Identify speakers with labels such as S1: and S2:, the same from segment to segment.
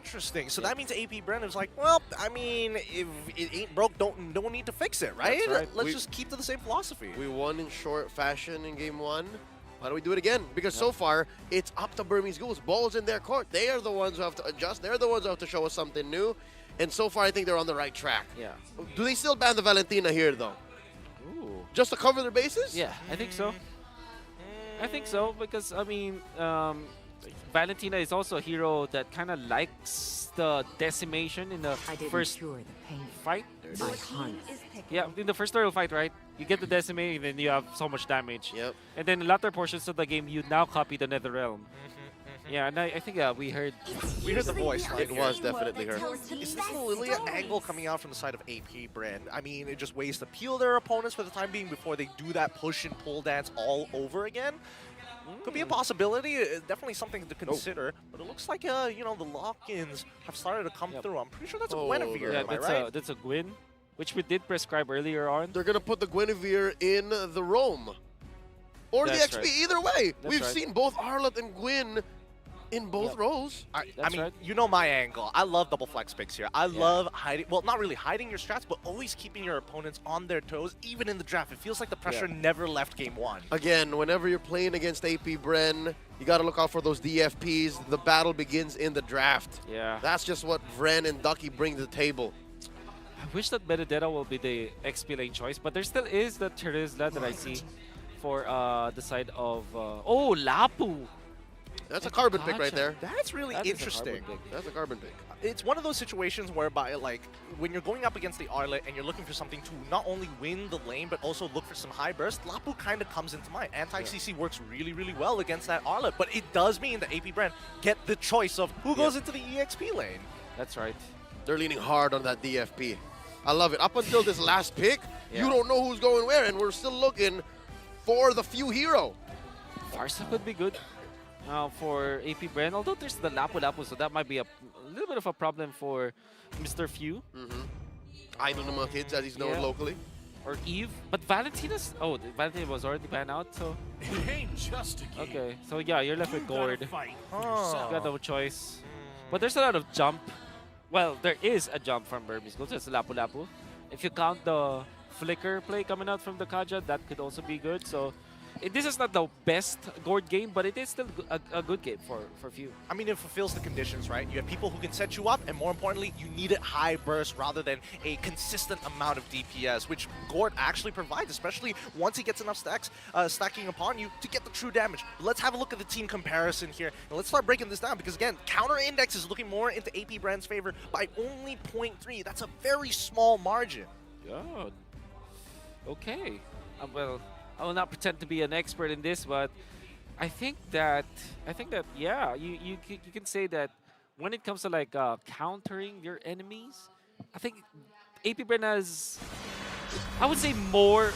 S1: interesting. So that means AP Bren is like, well, I mean, if it ain't broke, don't need to fix it, right?
S2: That's right.
S1: Let's just keep to the same philosophy.
S2: We won in short fashion in game 1. Why don't we do it again? Because so far, it's up to Burmese Ghouls. Ball's in their court. They are the ones who have to adjust. They're the ones who have to show us something new. And so far, I think they're on the right track.
S3: Yeah.
S2: Do they still ban the Valentina here, though?
S3: Ooh.
S2: Just to cover their bases?
S3: Yeah, I think so. I think so because I mean, Valentina is also a hero that kind of likes the decimation in the first fight. Yeah, in the first turtle fight, right? You get the decimate, and then you have so much damage.
S2: Yep.
S3: And then in later portions of the game, you now copy the Nether Realm. Yeah, and I think we heard
S1: the voice. Right
S2: It
S1: here.
S2: was definitely her.
S1: Is this the Lilia angle coming out from the side of AP Bren? I mean, it just ways to peel their opponents for the time being before they do that push and pull dance all over again. Could be a possibility. Definitely something to consider. But it looks like you know, the lock-ins have started to come through. I'm pretty sure that's a Guinevere.
S3: yeah,
S1: Am I right?
S3: that's a Gwyn, which we did prescribe earlier on.
S2: They're going to put the Guinevere in the Rome. Or
S3: That's
S2: the XP,
S3: right.
S2: either way.
S3: That's
S2: We've
S3: right.
S2: seen both Arlott and Gwyn in both rows.
S1: I
S3: That's
S1: mean,
S3: right.
S1: you know my angle. I love double flex picks here. I love hiding, well, not really hiding your strats, but always keeping your opponents on their toes, even in the draft. It feels like the pressure never left game 1.
S2: Again, whenever you're playing against AP Bren, you got to look out for those DFPs. The battle begins in the draft.
S3: Yeah.
S2: That's just what Bren and Ducky bring to the table.
S3: I wish that Benedetta will be the XP lane choice, but there still is the Terizla that I see for the side of... oh, Lapu!
S2: That's a carbon pick right there.
S1: That's really
S3: That is a
S1: interesting.
S3: carbon pick.
S2: That's a carbon pick.
S1: It's one of those situations whereby, like, when you're going up against the Arlet and you're looking for something to not only win the lane, but also look for some high burst, Lapu kind of comes into mind. Anti-CC works really, really well against that Arlet, but it does mean that AP Bren get the choice of who goes into the EXP lane.
S3: That's right.
S2: They're leaning hard on that DFP. I love it. Up until this last pick, you don't know who's going where, and we're still looking for the few hero.
S3: Farsa could be good for AP Bren, although there's the Lapu Lapu, so that might be a little bit of a problem for Mr. Few.
S2: Idol ng mga kids, as he's known locally.
S3: Or Eve. But Valentina's... Oh, Valentina was already banned out, so...
S4: It ain't just a game.
S3: Okay, so yeah, you're left with Gord.
S4: Fight
S1: Oh.
S3: You got no choice. But there's a lot of jump. Well, there is a jump from Burmese Ghouls. There's Lapu Lapu. If you count the flicker play coming out from the Kaja, that could also be good. So this is not the best Gord game, but it is still a good game for Few.
S1: I mean, it fulfills the conditions, right? You have people who can set you up, and more importantly, you need it high burst rather than a consistent amount of DPS, which Gord actually provides, especially once he gets enough stacks stacking upon you to get the true damage. But let's have a look at the team comparison here, and let's start breaking this down, because again, counter index is looking more into AP Bren's favor by only 0.3. That's a very small margin.
S3: God. Okay. Well, I will not pretend to be an expert in this, but I think that yeah, you can say that when it comes to like countering your enemies, I think AP Bren has, I would say, more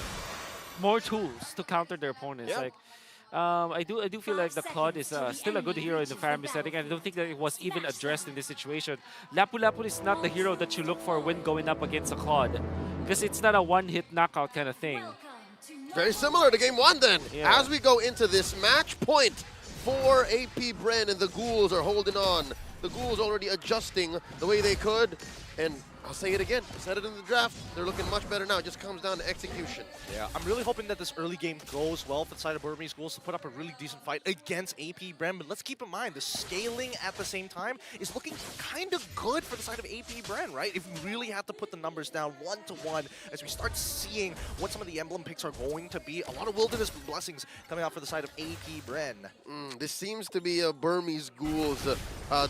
S3: tools to counter their opponents.
S2: Yeah.
S3: Like I do feel like the Claude is still a good hero in the Faramir setting, and I don't think that it was even addressed in this situation. Lapu Lapu is not the hero that you look for when going up against a Claude, because it's not a one-hit knockout kind of thing.
S2: Very similar to game 1 then.
S3: Yeah.
S2: As we go into this match point for AP Bren, and the Ghouls are holding on. The Ghouls already adjusting the way they could, and I'll say it again, I said it in the draft, they're looking much better now. It just comes down to execution.
S1: Yeah, I'm really hoping that this early game goes well for the side of Burmese Ghouls to put up a really decent fight against AP Bren. But let's keep in mind, the scaling at the same time is looking kind of good for the side of AP Bren, right? If we really have to put the numbers down 1-to-1 as we start seeing what some of the emblem picks are going to be. A lot of Wilderness Blessings coming out for the side of AP Bren.
S2: This seems to be a Burmese Ghouls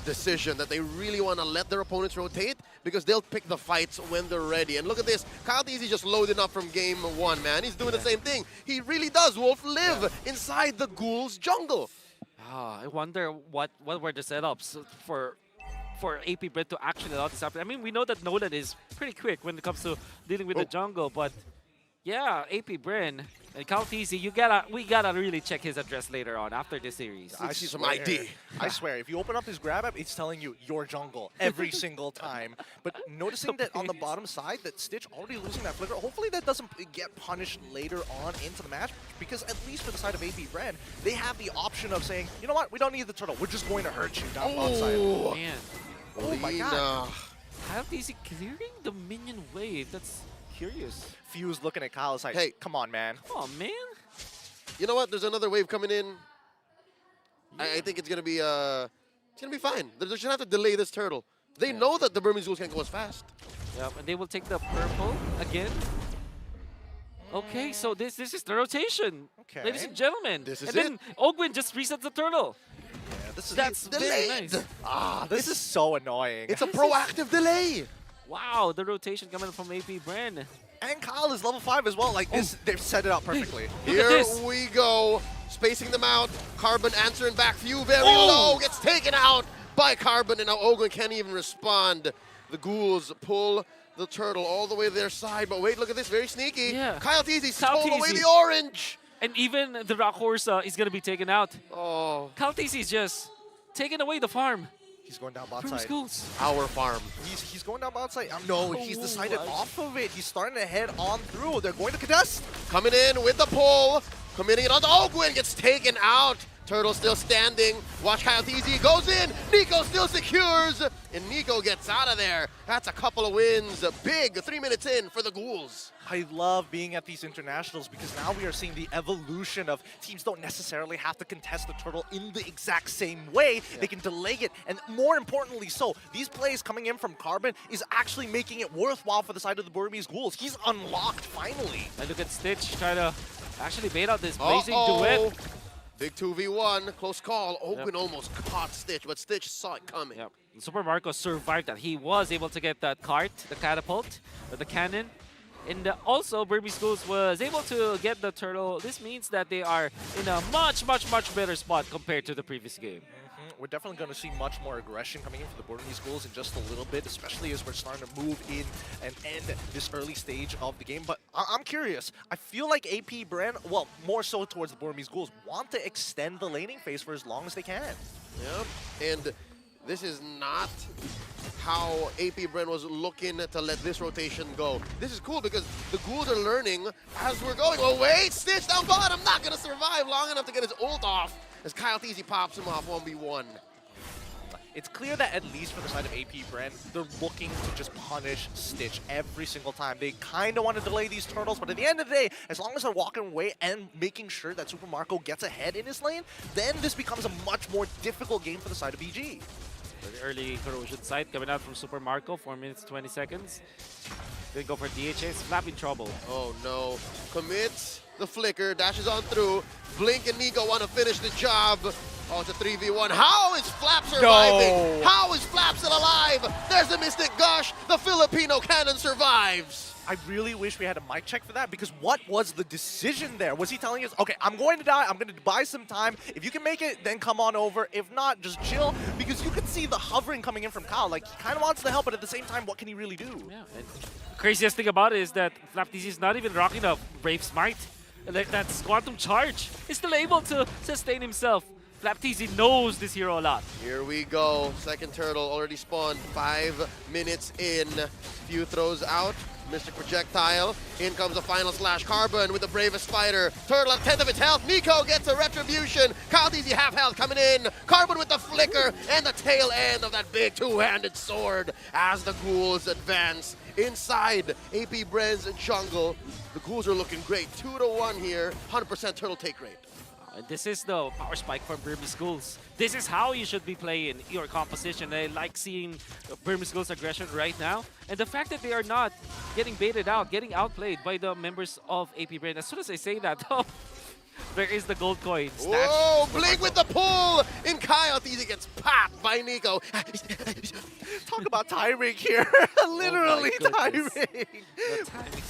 S2: decision that they really want to let their opponents rotate, because they'll pick the fights when they're ready. And look at this, Kyle Easy just loading up from game 1, man. He's doing the same thing. He really does, Wolf, live inside the Ghouls jungle.
S3: I wonder what were the setups for AP Bren to actually allow this happen. I mean, we know that Nolan is pretty quick when it comes to dealing with the jungle, but yeah, AP Bren and Count Easy, we gotta really check his address later on after this series.
S2: I see some ID.
S1: I swear, if you open up his grab app, it's telling you your jungle every single time. But noticing that on the bottom side, that Stitch already losing that flicker, hopefully that doesn't get punished later on into the match, because at least for the side of AP Bren, they have the option of saying, you know what, we don't need the turtle, we're just going to hurt you down bottom side.
S3: Man.
S2: Only
S1: my god.
S3: How is he clearing the minion wave? That's curious.
S1: Fuse looking at Kyle is like,
S2: Hey.
S1: come on, man.
S3: Oh man.
S2: You know what? There's another wave coming in. I think it's gonna be fine. They're just gonna have to delay this turtle. They know that the Burmese Ghouls can't go as fast.
S3: Yep, and they will take the purple again. Okay, so this is the rotation.
S1: Okay.
S3: Ladies and gentlemen.
S2: This is
S3: and then Ogwin just resets the turtle.
S1: Yeah, this is
S3: That's very
S2: delayed.
S3: nice.
S1: this is so annoying.
S2: It's a proactive delay.
S3: Wow, the rotation coming from AP Bren.
S1: And Kyle is level 5 as well. Like this, they've set it up perfectly.
S3: Look at
S2: Here
S3: this.
S2: we go. Spacing them out. Carbon answering back. Few very
S3: Oh!
S2: low. Gets taken out by Carbon. And now Ogwin can't even respond. The Ghouls pull the turtle all the way to their side. But wait, look at this. Very sneaky.
S3: Yeah.
S2: Kyle Teasy
S3: Kyle
S2: stole away
S3: Teasy.
S2: the orange.
S3: And even the Rock Horse is going to be taken out.
S2: Oh,
S3: Kaltisi is just taking away the farm.
S1: He's going down bot
S3: From
S1: side.
S3: schools.
S2: our farm.
S1: He's going down bot side. No, he's
S3: Oh,
S1: decided
S3: I-
S1: off of it. He's starting to head on through. They're going to contest.
S2: Coming in with the pull. Committing it on the Ogwin. Gets taken out. Turtle still standing. Watch Kyle Teasy. Goes in. Nico still secures. And Nico gets out of there. That's a couple of wins. A big 3 minutes in for the Ghouls.
S1: I love being at these internationals because now we are seeing the evolution of teams don't necessarily have to contest the turtle in the exact same way. They can delay it, and more importantly so, these plays coming in from Carbon is actually making it worthwhile for the side of the Burmese Ghouls. He's unlocked finally.
S3: And look at Stitch trying to actually bait out this blazing duet.
S2: Big 2v1. Close call. Ogwin almost caught Stitch, but Stitch saw it coming.
S3: Yep. Super Marco survived that. He was able to get that cart, the catapult, or the cannon. And also, Burmese Ghouls was able to get the turtle. This means that they are in a much, much, much better spot compared to the previous game.
S1: We're definitely going to see much more aggression coming in for the Burmese Ghouls in just a little bit, especially as we're starting to move in and end this early stage of the game. But I'm curious. I feel like AP Bren, well, more so towards the Burmese Ghouls, want to extend the laning phase for as long as they can.
S2: Yeah, and this is not how AP Bren was looking to let this rotation go. This is cool because the Ghouls are learning as we're going. Oh wait, Stitch down bottom, not gonna survive long enough to get his ult off as Kyle Teasy pops him off 1v1.
S1: It's clear that at least for the side of AP Bren, they're looking to just punish Stitch every single time. They kind of want to delay these turtles, but at the end of the day, as long as they're walking away and making sure that Super Marco gets ahead in his lane, then this becomes a much more difficult game for the side of BG.
S3: The early corrosion sight coming out from Super Marco, 4 minutes, 20 seconds. They go for DHS, Flap in trouble.
S2: Oh no, commits the flicker, dashes on through. Blink and Nico want to finish the job. Oh, it's a 3v1. How is Flap surviving?
S1: No.
S2: How is Flap still alive? There's the Mystic Gush. The Filipino cannon survives.
S1: I really wish we had a mic check for that, because what was the decision there? Was he telling us, okay, I'm going to die, I'm going to buy some time. If you can make it, then come on over. If not, just chill. Because you could see the hovering coming in from Kyle. Like, he kind of wants to help, but at the same time, what can he really do?
S3: Yeah, and craziest thing about it is that FlapTZ is not even rocking a Brave Smite. Like, that's Quantum Charge. He's still able to sustain himself. FlapTZ knows this hero a lot.
S2: Here we go. Second turtle already spawned. 5 minutes in. Few throws out. Mystic Projectile. In comes the final slash. Carbon with the bravest fighter. Turtle at 10th of its health. Nico gets a retribution. Kyle DZ half health coming in. Carbon with the flicker and the tail end of that big two-handed sword as the Ghouls advance inside AP Bren's jungle. The Ghouls are looking great. 2-1 here. 100% turtle take rate.
S3: And this is the power spike from Burmese Ghouls. This is how you should be playing your composition. I like seeing Burmese Ghouls' aggression right now. And the fact that they are not getting baited out, getting outplayed by the members of AP Bren. As soon as I say that, there is the gold coin.
S2: Whoa, Blink with the pull! And Kyle Teasy gets popped by Nico.
S1: Talk about timing here. Literally
S3: Oh my goodness.
S1: timing.
S3: The timing.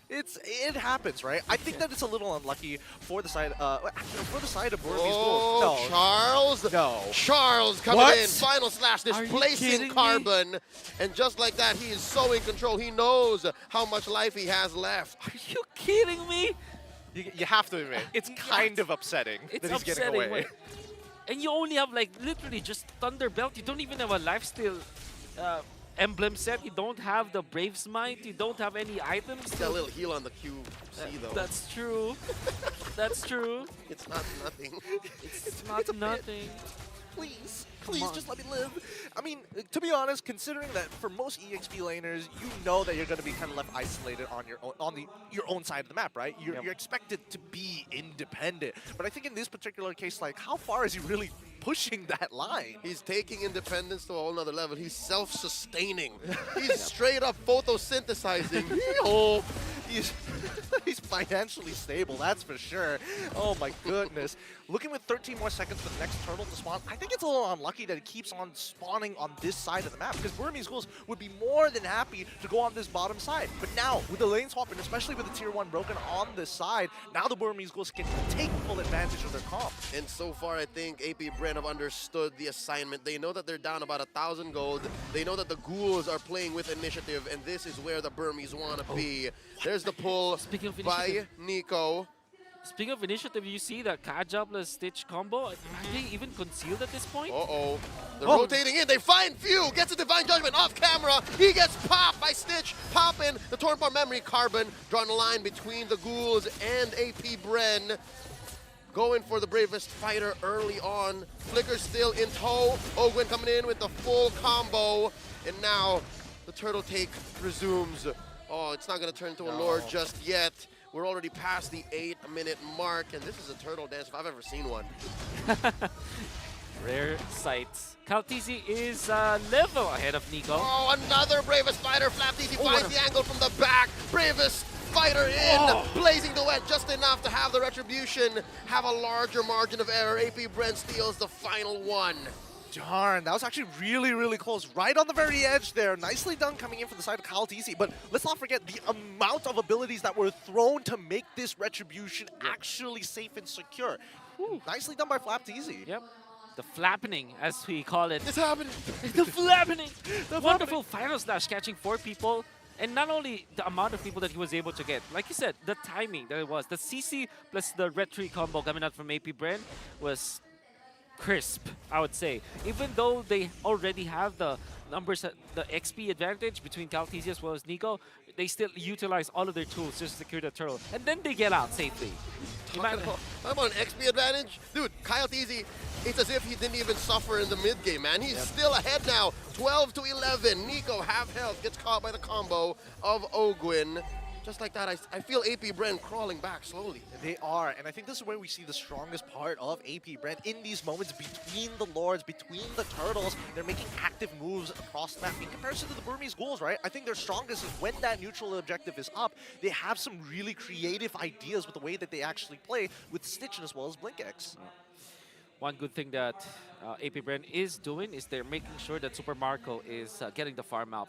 S1: It happens, right? I think that it's a little unlucky for the side for the side of Burmese
S2: Oh,
S1: Ghouls.
S2: Charles!
S1: No.
S2: Charles coming
S1: What?
S2: in. Final slash,
S3: Are you
S2: displacing
S3: kidding me?
S2: Carbon. And just like that, he is so in control. He knows how much life he has left.
S3: Are you kidding me?
S1: You have to admit, it's kind of upsetting
S3: It's
S1: that he's getting
S3: upsetting.
S1: away.
S3: Wait. And you only have like literally just Thunder Belt. You don't even have a lifesteal emblem set. You don't have the Brave Smite. You don't have any items.
S2: Got a little heal on the QC though.
S3: That's true. That's true.
S2: It's not nothing.
S3: It's not nothing.
S1: Please, please, just let me live. I mean, to be honest, considering that for most EXP laners, you know that you're going to be kind of left isolated on your own, your own side of the map, right? You're expected to be independent. But I think in this particular case, like, how far is he really pushing that line?
S2: He's taking independence to a whole nother level. He's self-sustaining. He's straight up photosynthesizing.
S1: He's financially stable, that's for sure. Oh my goodness. Looking with 13 more seconds for the next turtle to spawn, I think it's a little unlucky that it keeps on spawning on this side of the map, because Burmese Ghouls would be more than happy to go on this bottom side. But now, with the lane swap, and especially with the tier 1 broken on this side, now the Burmese Ghouls can take full advantage of their comp.
S2: And so far, I think AP Bren have understood the assignment. They know that they're down about 1,000 gold. They know that the Ghouls are playing with initiative, and this is where the Burmese want to be. There's the pull by Nico.
S3: Speaking of initiative, you see that Kaja plus Stitch combo. Are they even concealed at this point?
S2: Uh-oh. They're rotating in. They find Few. Gets a Divine Judgment off camera. He gets popped by Stitch. Popping the Torn Bar Memory. Carbon drawing a line between the Ghouls and AP Bren. Going for the bravest fighter early on. Flicker still in tow. Ogwen coming in with the full combo. And now the turtle take resumes. Oh, it's not going to turn into a lord just yet. We're already past the 8-minute mark, and this is a turtle dance if I've ever seen one.
S3: Rare sights. Kaltizi is level ahead of Nico.
S2: Oh, another bravest fighter. Flapteezy finds the angle from the back. Bravest fighter in. Blazing duet just enough to have the retribution have a larger margin of error. AP Bren steals the final one.
S1: Darn, that was actually really, really close. Right on the very edge there. Nicely done coming in from the side of Kaltizi. But let's not forget the amount of abilities that were thrown to make this retribution actually safe and secure. Nicely done by Flapteezy.
S3: Yep. The flappening, as we call it.
S2: It's happening.
S3: The flappening. Wonderful final slash catching 4 people. And not only the amount of people that he was able to get, like you said, the timing that it was. The CC plus the retry combo coming out from AP Bren was crisp, I would say. Even though they already have the numbers, the XP advantage between Kaltizi as well as Nico, they still utilize all of their tools just to secure the turtle. And then they get out safely.
S2: Talking about an XP advantage? Dude, Kaltizi, it's as if he didn't even suffer in the mid game, man. He's still ahead now, 12 to 11. Nico, half health, gets caught by the combo of Ogwen. Just like that, I feel AP Bren crawling back slowly.
S1: They are, and I think this is where we see the strongest part of AP Bren in these moments between the Lords, between the Turtles. They're making active moves across the map. In comparison to the Burmese Ghouls, right? I think their strongest is when that neutral objective is up, they have some really creative ideas with the way that they actually play with Stitch as well as BlinkX.
S3: One good thing that AP Bren is doing is they're making sure that Super Marco is getting the farm up.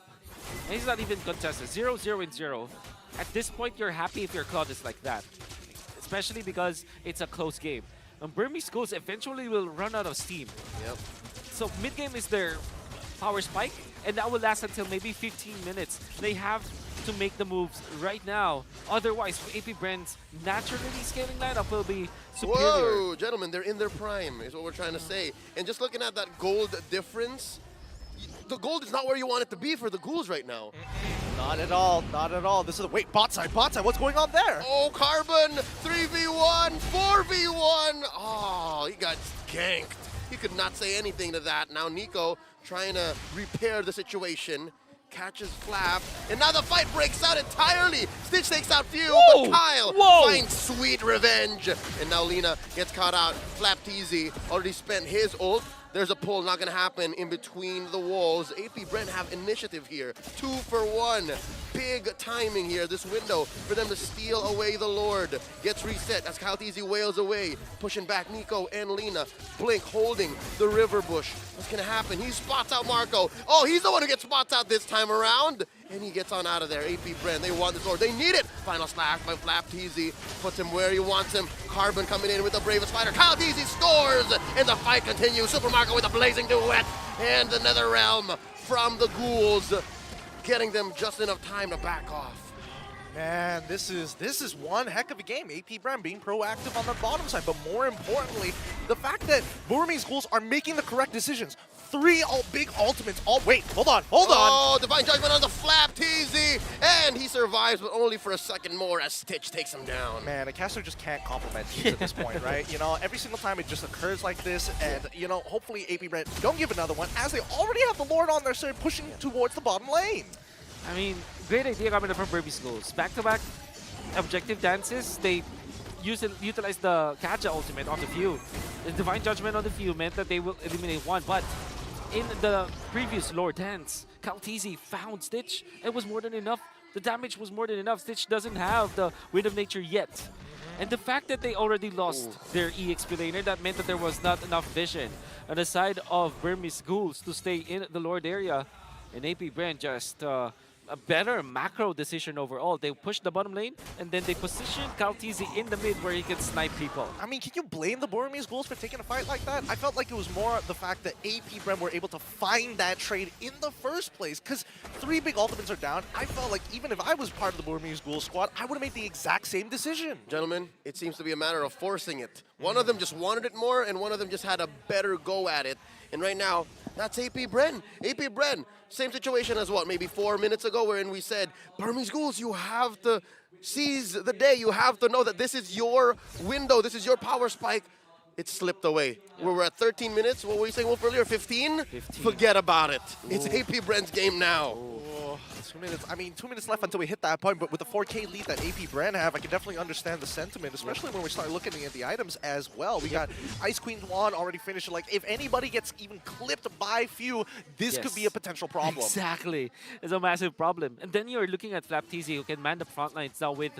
S3: And he's not even contested. 0-0 and 0. At this point, you're happy if your Cloud is like that. Especially because it's a close game. And Burmese Ghouls eventually will run out of steam.
S2: Yep.
S3: So mid-game is their power spike, and that will last until maybe 15 minutes. They have to make the moves right now. Otherwise, AP Bren's naturally scaling lineup will be superior.
S2: Whoa, gentlemen, they're in their prime, is what we're trying to say. And just looking at that gold difference, the gold is not where you want it to be for the Ghouls right now.
S1: Not at all, not at all. This is wait, bot side, what's going on there?
S2: Oh, Carbon, 3v1, 4v1. Oh, he got ganked. He could not say anything to that. Now Nico trying to repair the situation. Catches Flap, and now the fight breaks out entirely. Stitch takes out Few, but Kyle finds sweet revenge. And now Lina gets caught out. Flapteezy already spent his ult. There's a pull, not gonna happen in between the walls. AP Bren have initiative here, 2 for 1. Big timing here, this window for them to steal away the Lord. Gets reset as Kaltizi wails away, pushing back Nico and Lina. Blink holding the river bush. What's gonna happen? He spots out Marco. Oh, he's the one who gets spots out this time around. And he gets on out of there. AP Bren, they want this Lord. They need it. Final slash by Flapteezy. Puts him where he wants him. Carbon coming in with the bravest fighter. Kaltizi scores. And the fight continues. Super Marco with a blazing duet. And the Nether Realm from the Ghouls. Getting them just enough time to back off.
S1: Man, this is one heck of a game. AP Bren being proactive on the bottom side, but more importantly, the fact that Burmese Ghouls are making the correct decisions. 3 big ultimates. Oh, wait, hold on.
S2: Oh, Divine Judgment on the Flap TZ, and he survives, but only for a second more as Stitch takes him down.
S1: Man, a caster just can't compliment teams at this point, right? You know, every single time it just occurs like this, and, you know, hopefully AP Bren don't give another one, as they already have the Lord on their side pushing towards the bottom lane.
S3: I mean, great idea coming from Burmese Ghouls. Back-to-back objective dances, they utilize the Kaja ultimate on the few. The Divine Judgment on the few meant that they will eliminate one, but in the previous Lord dance, Kaltizi found Stitch. It was more than enough. The damage was more than enough. Stitch doesn't have the Wind of Nature yet. And the fact that they already lost their EXP laner, that meant that there was not enough vision on the side of Burmese Ghouls to stay in the Lord area. And AP Bren just a better macro decision overall. They pushed the bottom lane, and then they positioned Kaltizi in the mid where he can snipe people.
S1: I mean, can you blame the Burmese Ghouls for taking a fight like that? I felt like it was more the fact that AP Bren were able to find that trade in the first place, because 3 big ultimates are down. I felt like even if I was part of the Burmese Ghouls squad, I would have made the exact same decision.
S2: Gentlemen, it seems to be a matter of forcing it. One of them just wanted it more, and one of them just had a better go at it. And right now, that's AP Bren. AP Bren, same situation as what, maybe 4 minutes ago, wherein we said, Burmese Ghouls, you have to seize the day. You have to know that this is your window. This is your power spike. It slipped away.
S3: Yeah.
S2: We're at 13 minutes. What were you saying, Wolf, earlier? 15?
S3: 15.
S2: Forget about it.
S3: Ooh.
S2: It's AP Bren's game now.
S1: Oh, 2 minutes. I mean, 2 minutes left until we hit that point, but with the 4K lead that AP Bren have, I can definitely understand the sentiment, especially when we start looking at the items as well. We got Ice Queen Juan already finished. Like, if anybody gets even clipped by few, this could be a potential problem.
S3: Exactly. It's a massive problem. And then you're looking at Flaptizi, who can man the front lines now with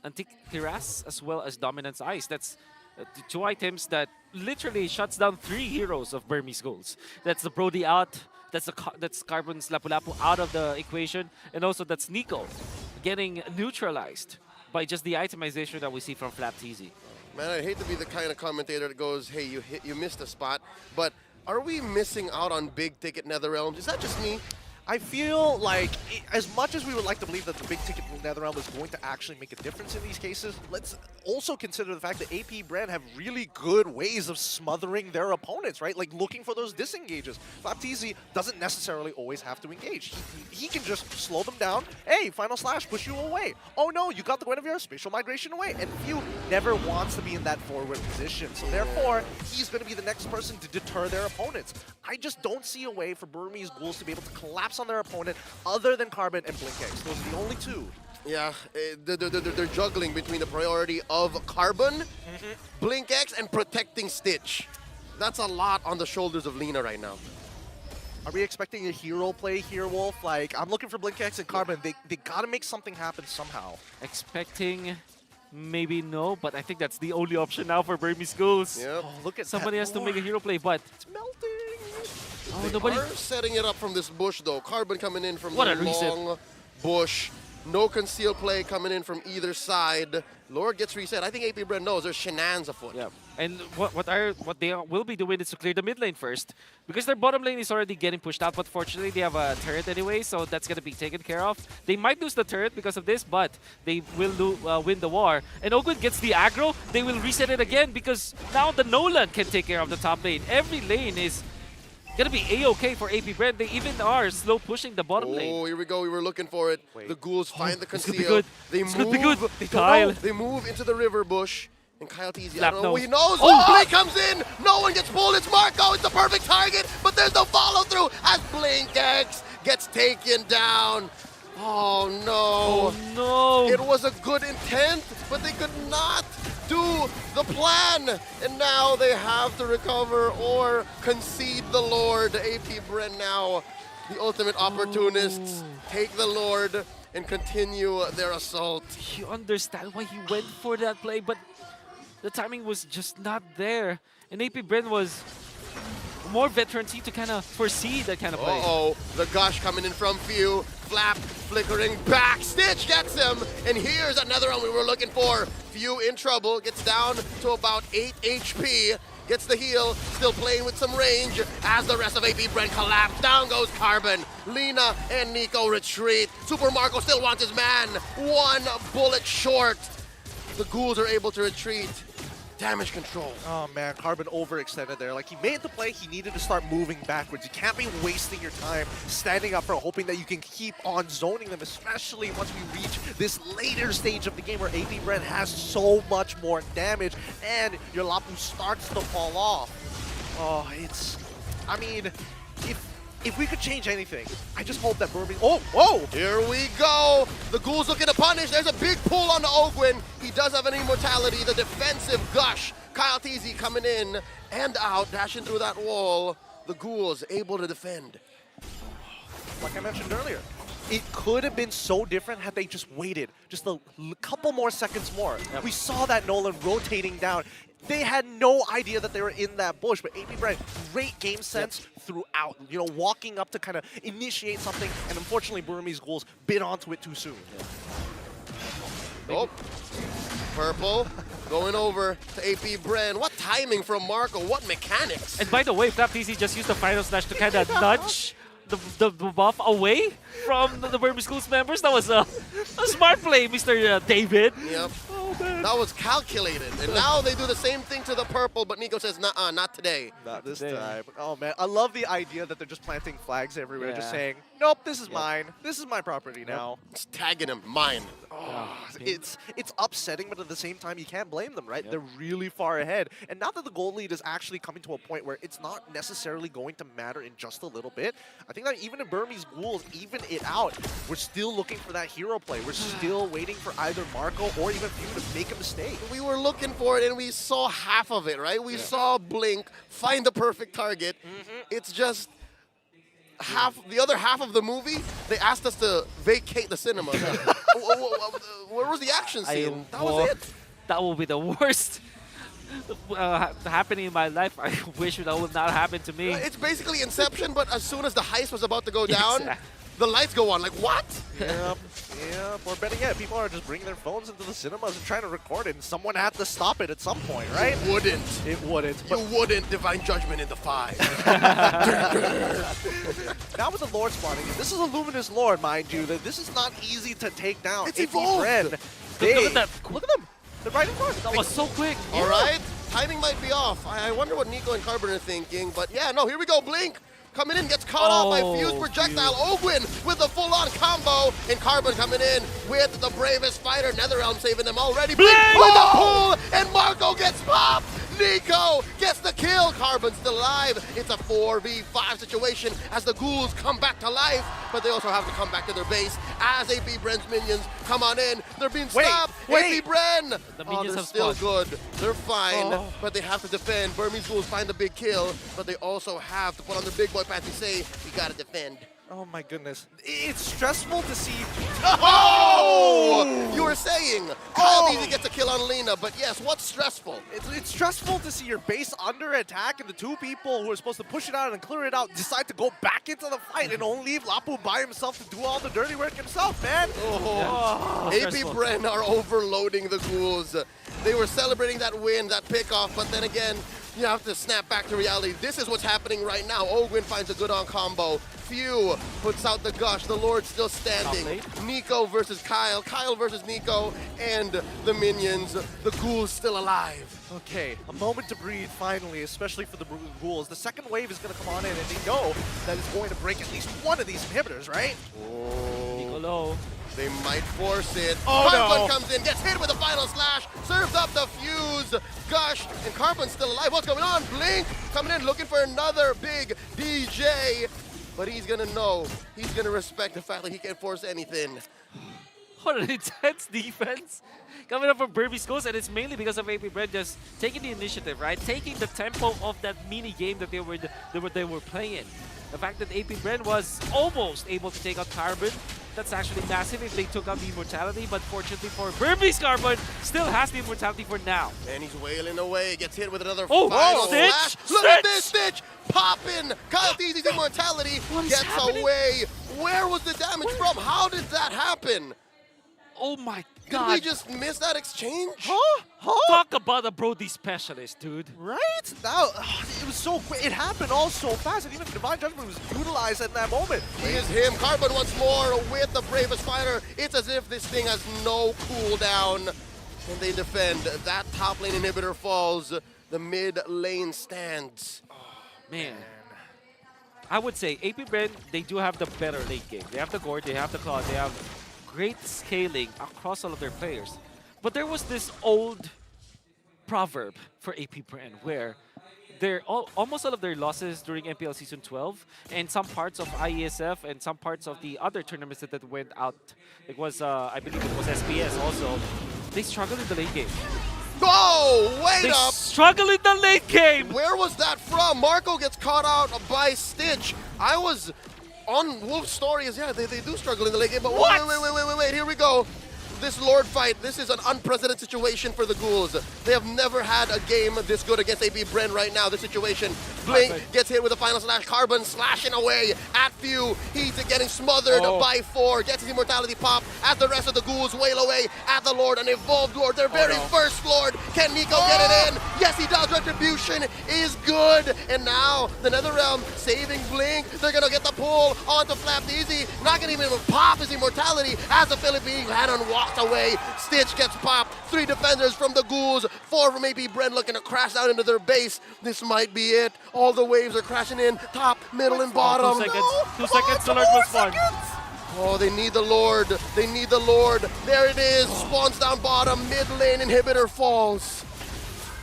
S3: Antique Tiras as well as Dominance Ice. That's the 2 items that literally shuts down 3 heroes of Burmese Ghouls. That's the Brody out, that's Carbon's Lapu-Lapu out of the equation, and also that's Nico getting neutralized by just the itemization that we see from Flaptizi.
S2: Man, I hate to be the kind of commentator that goes, hey, you missed a spot, but are we missing out on big ticket NetherRealms? Is that just me?
S1: I feel like, as much as we would like to believe that the big ticket NetherRealm is going to actually make a difference in these cases, let's also consider the fact that AP Bren have really good ways of smothering their opponents, right? Like looking for those disengages. Flaptizi doesn't necessarily always have to engage. He can just slow them down. Hey, Final Slash, push you away. Oh no, you got the Guinevere, spatial migration away. And Few never wants to be in that forward position. So therefore, he's going to be the next person to deter their opponents. I just don't see a way for Burmese Ghouls to be able to collapse on their opponent other than Carbon and BlinkX. Those are the only 2.
S2: Yeah, they're juggling between the priority of Carbon, BlinkX, and protecting Stitch. That's a lot on the shoulders of Lina right now.
S1: Are we expecting a hero play here, Wolf? Like, I'm looking for BlinkX and Carbon. They gotta make something happen somehow.
S3: Expecting, maybe no, but I think that's the only option now for Burmese Ghouls.
S2: Yep.
S1: Oh, look at
S3: Somebody
S1: that
S3: has to
S1: lore.
S3: make a hero play, but
S1: It's melting.
S3: oh,
S2: They
S3: nobody.
S2: are setting it up from this bush, though. Carbon coming in from
S3: What
S2: the
S3: a reset.
S2: long bush. No conceal play coming in from either side. Lord gets reset. I think AP Bren knows there's shenanigans afoot.
S3: Yeah, and what they will be doing is to clear the mid lane first, because their bottom lane is already getting pushed out. But fortunately, they have a turret anyway, so that's gonna be taken care of. They might lose the turret because of this, but they will win the war. And Ogud gets the aggro. They will reset it again because now the Nolan can take care of the top lane. Every lane is gonna be a-okay for AP Bren. They even are slow pushing the bottom lane.
S2: Oh, here we go. We were looking for it.
S1: Wait.
S2: The Ghouls find the
S3: This
S2: conceal.
S3: could be good.
S2: They
S3: This
S2: move.
S3: could be good.
S2: They don't
S3: Kyle.
S2: know. They move into the river bush. And Kyle TZ, I
S3: Flap
S2: don't know.
S3: knows.
S2: He knows.
S3: Oh!
S2: Blink comes in. No one gets pulled. It's Marco. It's the perfect target. But there's no follow through as BlinkX gets taken down. Oh no.
S3: Oh no!
S2: It was a good intent, but they could not do the plan. And now they have to recover or concede the Lord. AP Bren now, the ultimate opportunists, take the Lord and continue their assault.
S3: You understand why he went for that play, but the timing was just not there. And AP Bren was more veterancy to kind of foresee that kind of play.
S2: Uh-oh, the gush coming in from Few. Flap flickering back. Stitch gets him. And here's another one we were looking for. Few in trouble. Gets down to about 8 HP. Gets the heal. Still playing with some range as the rest of AP Bren collapse. Down goes Carbon. Lina and Nico retreat. Super Marco still wants his man. 1 bullet short. The Ghouls are able to retreat. damage control.
S1: Oh man, Carbon overextended there. Like, he made the play, he needed to start moving backwards. You can't be wasting your time standing up for hoping that you can keep on zoning them, especially once we reach this later stage of the game where AP Bren has so much more damage and your Lapu starts to fall off. Oh, I mean, if we could change anything, I just hope that Burmese... Oh, whoa!
S2: Here we go. The Ghouls looking to punish. There's a big pull on the Ogwin. He does have an immortality. The defensive gush. Kyle Teasy coming in and out, dashing through that wall. The Ghouls able to defend.
S1: Like I mentioned earlier, it could have been so different had they just waited just a couple more seconds more. We saw that Nolan rotating down. They had no idea that they were in that bush, but AP Bren, great game sense throughout. You know, walking up to kind of initiate something, and unfortunately, Burmese Ghouls bit onto it too soon.
S2: Oh, purple going over to AP Bren. What timing from Marco? What mechanics?
S3: And by the way, Flap TC just used the final slash to kind of nudge the buff away from the Burmese Ghouls members. That was a smart play, Mr. David.
S2: Yep. That was calculated. And now they do the same thing to the purple, but Nico says, nah, not today.
S1: Not this time. Oh man, I love the idea that they're just planting flags everywhere, just saying, nope, this is mine. This is my property now.
S2: It's tagging him, mine.
S1: Oh, it's upsetting, but at the same time, you can't blame them, right? They're really far ahead. And now that the goal lead is actually coming to a point where it's not necessarily going to matter in just a little bit, I think that even if Burmese Ghouls even it out, we're still looking for that hero play. We're still waiting for either Marco or even Few to make a mistake.
S2: We were looking for it, and we saw half of it, right? We saw Blink find the perfect target. It's just the other half of the movie, they asked us to vacate the cinema. Where was the action scene? That was it.
S3: That will be the worst happening in my life. I wish that would not happen to me.
S2: It's basically Inception, but as soon as the heist was about to go down, the lights go on. Like, what?
S1: Yep. Or better yet, people are just bringing their phones into the cinemas and trying to record it, and someone had to stop it at some point, right?
S2: It wouldn't.
S1: It wouldn't.
S2: You wouldn't divine judgment in the 5.
S1: Now with the Lord spawning, this is a Luminous Lord, mind you, that this is not easy to take down.
S2: It's
S1: AP
S2: evolved.
S1: Bren,
S3: Look at that.
S1: Look at them. They're right in front.
S3: That was so quick.
S2: All right. Timing might be off. I wonder what Nico and Carbon are thinking, but yeah, no, here we go. Blink coming in, gets caught off by Fuse Projectile. Ogwin with the full-on combo, and Carbon coming in with the bravest fighter. Netherrealm saving them already. Blink with the pull, and Marco gets popped. Nico gets the kill. Carbon still alive. It's a 4v5 situation as the Ghouls come back to life, but they also have to come back to their base as AP Bren's minions come on in. They're being stopped. AP Bren.
S3: The minions
S2: they're
S3: have
S2: still
S3: spawned.
S2: good. They're fine, but they have to defend. Burmese Ghouls find the big kill, but they also have to put on their big boy pads and say, we gotta defend.
S1: Oh my goodness. It's stressful to see.
S2: Oh! You were saying Kyle Beasley gets a kill on Lena, but yes, what's stressful?
S1: It's stressful to see your base under attack and the two people who are supposed to push it out and clear it out decide to go back into the fight and only leave Lapu by himself to do all the dirty work himself, man.
S2: AP Bren are overloading the Ghouls. They were celebrating that win, that pickoff, but then again, you have to snap back to reality. This is what's happening right now. Ogwin finds a good on combo. Few puts out the gush. The Lord's still standing. Nico versus Kyle. Kyle versus Nico. And the minions. The Ghouls still alive.
S1: Okay, a moment to breathe finally, especially for the Ghouls. The second wave is going to come on in, and they know that it's going to break at least one of these inhibitors, right?
S3: Nico low.
S2: They might force it.
S1: Oh,
S2: Carbon
S1: no.
S2: comes in, gets hit with a final slash, serves up the fuse, gush, and Carbon's still alive. What's going on? Blink coming in, looking for another big DJ. But he's gonna know, he's gonna respect the fact that he can't force anything.
S3: What an intense defense coming up from Burmese Ghouls, and it's mainly because of AP Bren just taking the initiative, right? Taking the tempo of that mini game that they were playing. The fact that AP Bren was almost able to take out Carbon, that's actually massive if they took out the immortality, but fortunately for Burmese, Carbon still has the immortality for now.
S2: And he's wailing away, gets hit with another
S3: Oh,
S2: final
S3: Stitch!
S2: slash. Look at this,
S3: Stitch!
S2: Stitch! Popping! Kyle Deasy's immortality
S3: What is
S2: gets
S3: happening?
S2: away. Where was the damage from? How did that happen?
S3: Oh my
S2: Did
S3: god.
S2: we just miss that exchange?
S3: Talk about a Brody specialist, dude.
S1: Right? Now, it was so quick. It happened all so fast, and even Divine Judgment was utilized at that moment.
S2: Here's him. Carbon once more with the bravest fighter. It's as if this thing has no cooldown. And they defend. That top lane inhibitor falls. The mid lane stands.
S3: Man. I would say AP Bren, they do have the better late game. They have the Gord, they have the Claw, they have great scaling across all of their players. But there was this old proverb for AP Bren where almost all of their losses during MPL Season 12 and some parts of IESF and some parts of the other tournaments that went out, it was, I believe it was SPS also, they struggled in the late game.
S2: Oh, wait
S3: They
S2: up!
S3: struggle in the late game!
S2: Where was that from? Marco gets caught out by Stitch. I was on Wolf's story is, yeah, they do struggle in the late game, but wait, here we go. This Lord fight, this is an unprecedented situation for the Ghouls. They have never had a game this good against AP Bren right now. This situation, Blink gets hit with a final slash, Carbon slashing away at Few. He's getting smothered by 4, gets his immortality pop as the rest of the Ghouls wail away at the Lord, an evolved Lord, their very first Lord. Can Nico get it in? Yes, he does. Retribution is good. And now the Netherrealm saving Blink. They're gonna get the pull onto Flapdeezy. Not gonna even pop his immortality as the Philippine Cannon walks away. Stitch gets popped. 3 defenders from the Ghouls. 4 from AP Bren looking to crash down into their base. This might be it. All the waves are crashing in. Top, middle, and bottom.
S3: 2 seconds. 2 seconds to learn was fun.
S2: Oh, they need the Lord. They need the Lord. There it is. Spawns down bottom. Mid lane inhibitor falls.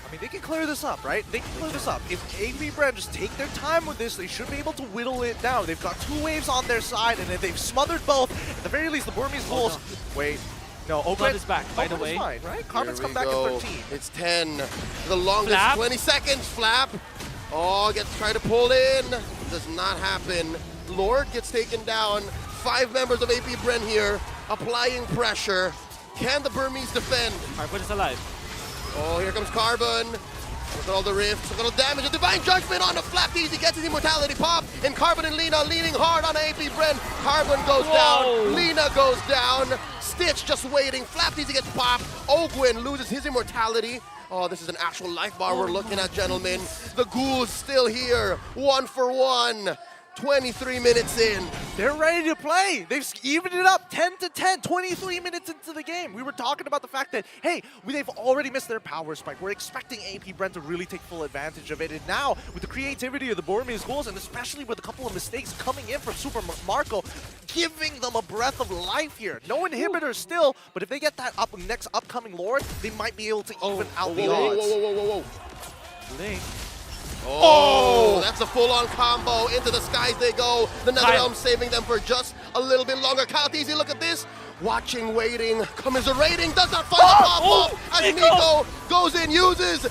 S1: I mean, they can clear this up, right? They can clear this up. If AP Bren just take their time with this, they should be able to whittle it down. They've got 2 waves on their side, and if they've smothered both, at the very least, the Burmese Ghouls... Wait. No, Oakland
S3: is back, by the way.
S1: Fine, right? Carbon's come back
S2: go.
S1: at 13.
S2: It's 10. The longest
S3: Flap.
S2: 20 seconds. Flap. Oh, gets tried to pull in. Does not happen. Lord gets taken down. 5 members of AP Bren here applying pressure. Can the Burmese defend?
S3: Carbon is alive.
S2: Oh, here comes Carbon. Look at all the rifts, look at all the damage. A Divine Judgment on the Flapdeezy gets his immortality pop. And Carbon and Lina leaning hard on AP Bren. Carbon goes down, Lina goes down. Stitch just waiting, Flapdeezy gets popped. Ogwin loses his immortality. Oh, this is an actual life bar we're looking at, gentlemen. The Ghouls still here, 1 for 1. 23 minutes in.
S1: They're ready to play. They've evened it up 10-10, 23 minutes into the game. We were talking about the fact that, hey, they've already missed their power spike. We're expecting AP Bren to really take full advantage of it. And now, with the creativity of the Burmese Ghouls, and especially with a couple of mistakes coming in from Super Marco, giving them a breath of life here. No inhibitors still, but if they get that next upcoming Lord, they might be able to even out the odds.
S2: Whoa.
S1: Link.
S2: Oh, that's a full-on combo. Into the skies they go. The Netherrealm saving them for just a little bit longer. Kalteezy, look at this. Watching, waiting, commiserating. Does not find the pop-off as Nico goes in, uses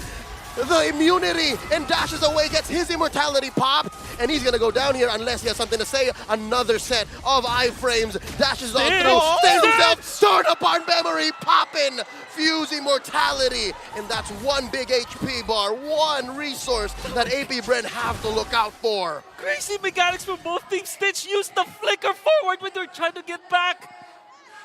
S2: the immunity and dashes away, gets his immortality pop. And he's going to go down here unless he has something to say. Another set of iframes. Dashes on through. Stays himself. Turn upon memory. Poppin'. Fuse immortality. And that's 1 big HP bar. 1 resource that AP Bren have to look out for.
S3: Crazy mechanics for both teams. Stitch used the flicker forward when they're trying to get back.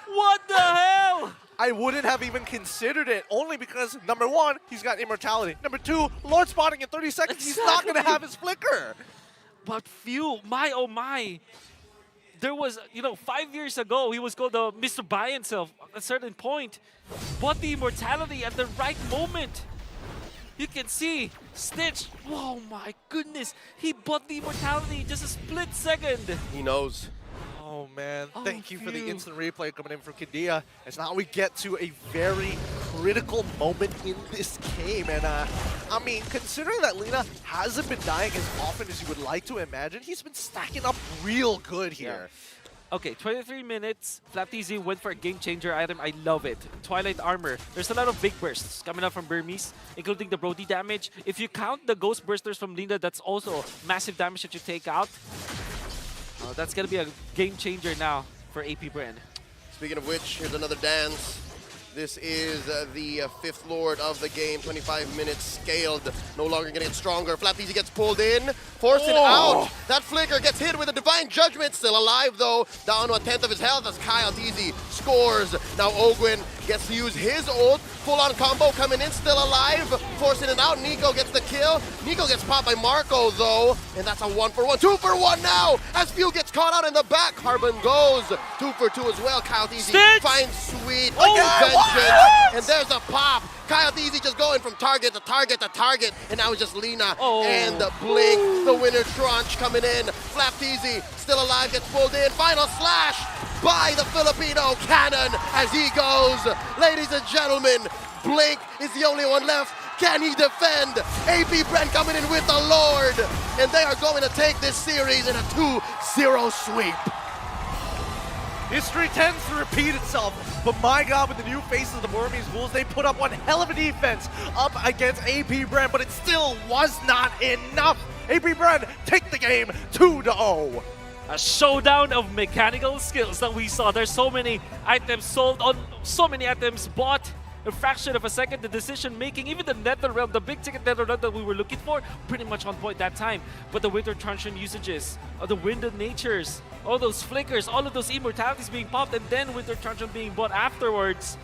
S3: What the hell?
S1: I wouldn't have even considered it, only because, number 1, he's got immortality. Number 2, Lord spawning in 30 seconds, he's not going to have his flicker.
S3: But Few, my oh my. There was, 5 years ago, he was called Mr. By himself at a certain point. Bought the immortality at the right moment. You can see Stitch, oh my goodness. He bought the immortality in just a split second.
S2: He knows.
S1: Oh man, thank you for the
S3: Phew.
S1: instant replay coming in from Kadia. As now we get to a very critical moment in this game. And I mean, considering that Lina hasn't been dying as often as you would like to imagine, he's been stacking up real good here.
S3: Okay, 23 minutes. Flapdeezy went for a game changer item. I love it. Twilight Armor. There's a lot of big bursts coming up from Burmese, including the Brody damage. If you count the Ghost Bursters from Lina, that's also massive damage that you take out. That's going to be a game changer now for AP Bren.
S2: Speaking of which, here's another dance. This is the 5th Lord of the game. 25 minutes scaled. No longer going to get stronger. Flapdeezy gets pulled in. Forced it out. That flicker gets hit with a Divine Judgment. Still alive, though. Down to 1/10 of his health as Kalteezy scores. Now Ogwin gets to use his ult. Full-on combo coming in, still alive, forcing it out. Nico gets the kill. Nico gets popped by Marco, though, and that's a 1-for-1. 2-for-1 now, as Few gets caught out in the back. Carbon goes 2-for-2 as well. Kyle Easy finds Sweet. Vengeance, and there's a pop. Kyle Easy just going from target to target to target, and now it's just Lina and Blink. The winner Tranche coming in. Flap Easy still alive, gets pulled in. Final slash by the Filipino Cannon as he goes. Ladies and gentlemen, Blink is the only one left. Can he defend? AP Bren coming in with the Lord, and they are going to take this series in a 2-0 sweep.
S1: History tends to repeat itself, but my god, with the new faces of the Burmese Ghouls, they put up one hell of a defense up against AP Bren, but it still was not enough. AP Bren take the game 2-0.
S3: A showdown of mechanical skills that we saw. There's so many items sold on so many items bought. A fraction of a second, the decision making, even the Nether Realm, the big ticket Nether Realm that we were looking for, pretty much on point that time. But the Winter Truncheon usages, the Wind of Natures, all those flickers, all of those immortalities being popped, and then Winter Truncheon being bought afterwards.